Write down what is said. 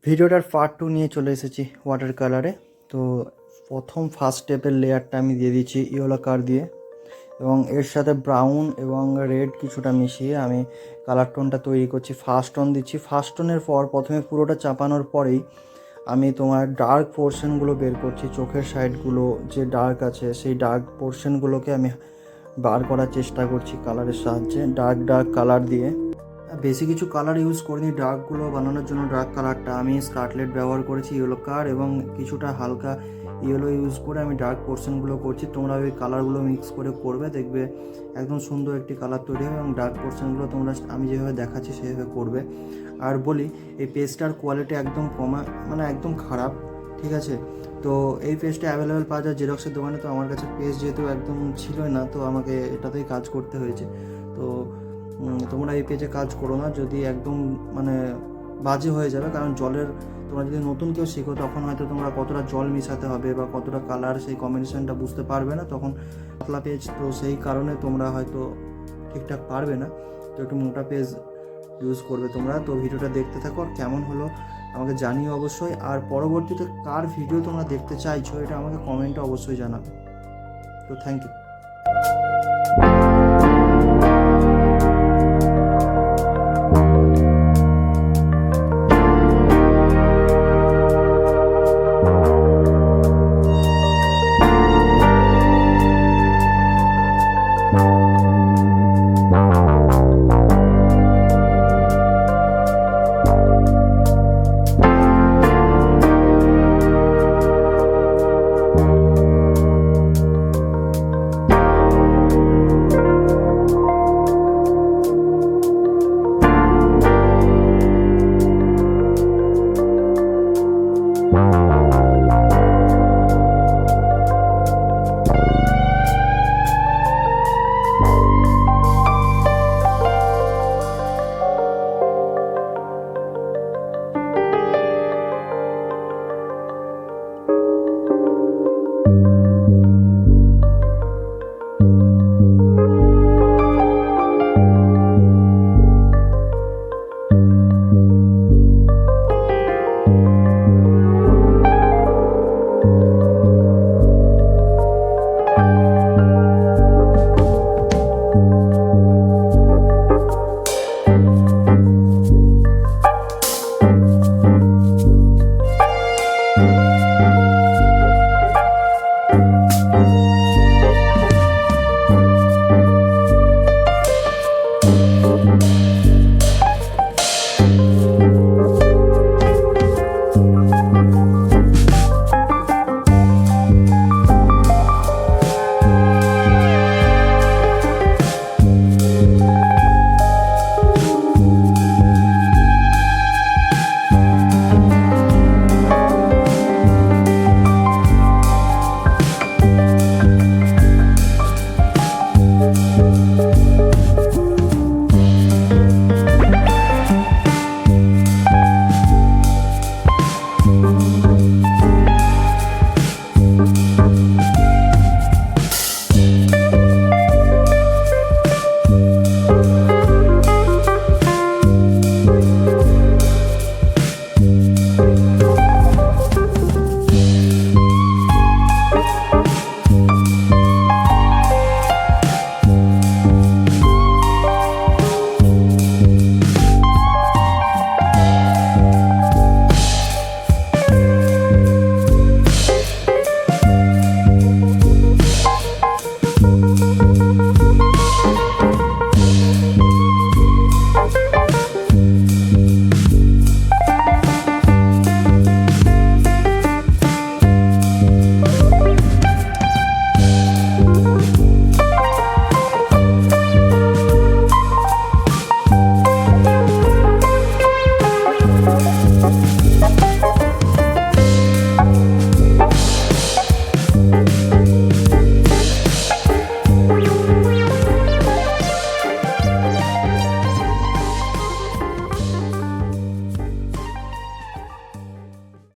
ভিডিওটার পার্ট 2 নিয়ে চলে এসেছি ওয়াটার কালারে। তো প্রথম ফার্স্ট স্টেপের লেয়ারটা আমি দিয়ে দিচ্ছি ইয়েলো কালার দিয়ে, এবং এর সাথে ব্রাউন এবং রেড কিছুটা মিশিয়ে আমি কালার টোনটা তৈরি করছি। ফার্স্ট টোন দিচ্ছি। ফার্স্ট টোনের পর প্রথমে পুরোটা চাপানোর পরেই আমি তোমার ডার্ক পোর্শনগুলো বের করছি। চোখের সাইডগুলো যে ডার্ক আছে সেই ডার্ক পোর্শনগুলোকে আমি বার করার চেষ্টা করছি কালারের সাহায্যে, ডার্ক কালার দিয়ে। বেশি কিছু কালার ইউজ করিনি ডার্কগুলো বানানোর জন্য। ডার্ক কালারটা আমি স্কারলেট ব্যবহার করেছি, ইয়েলো কালার, এবং কিছুটা হালকা ইয়েলো ইউজ করে আমি ডার্ক পোর্শনগুলো করছি। তোমরা ওই কালারগুলো মিক্স করে করবে, দেখবে একদম সুন্দর একটি কালার তৈরি হবে। এবং ডার্ক পোর্শনগুলো তোমরা আমি যেভাবে দেখাচ্ছি সেভাবে করবে। আর বলি, এই পেজটার কোয়ালিটি একদম কমা, মানে একদম খারাপ, ঠিক আছে? তো এই পেজটা অ্যাভেলেবেল পাওয়া যায় জেরক্সের দোকানে। তো আমার কাছে পেজ যেহেতু একদম ছিলই না, তো আমাকে এটাতেই কাজ করতে হয়েছে। তো তোমরা এই পেজে কাজ করো না, যদি একদম মানে বাজে হয়ে যাবে। কারণ জলের, তোমরা যদি নতুন কেউ শেখো তখন হয়তো তোমরা কতটা জল মিশাতে হবে বা কতটা কালার, সেই কম্বিনেশনটা বুঝতে পারবে না। তখন পাতলা পেজ, তো সেই কারণে তোমরা হয়তো ঠিকঠাক পারবে না। তো একটু মোটা পেজ ইউজ করবে তোমরা। তো ভিডিওটা দেখতে থাকো, আর কেমন হলো আমাকে জানিও অবশ্যই। আর পরবর্তীতে কার ভিডিও তোমরা দেখতে চাইছো এটা আমাকে কমেন্টে অবশ্যই জানাবে। তো থ্যাংক ইউ।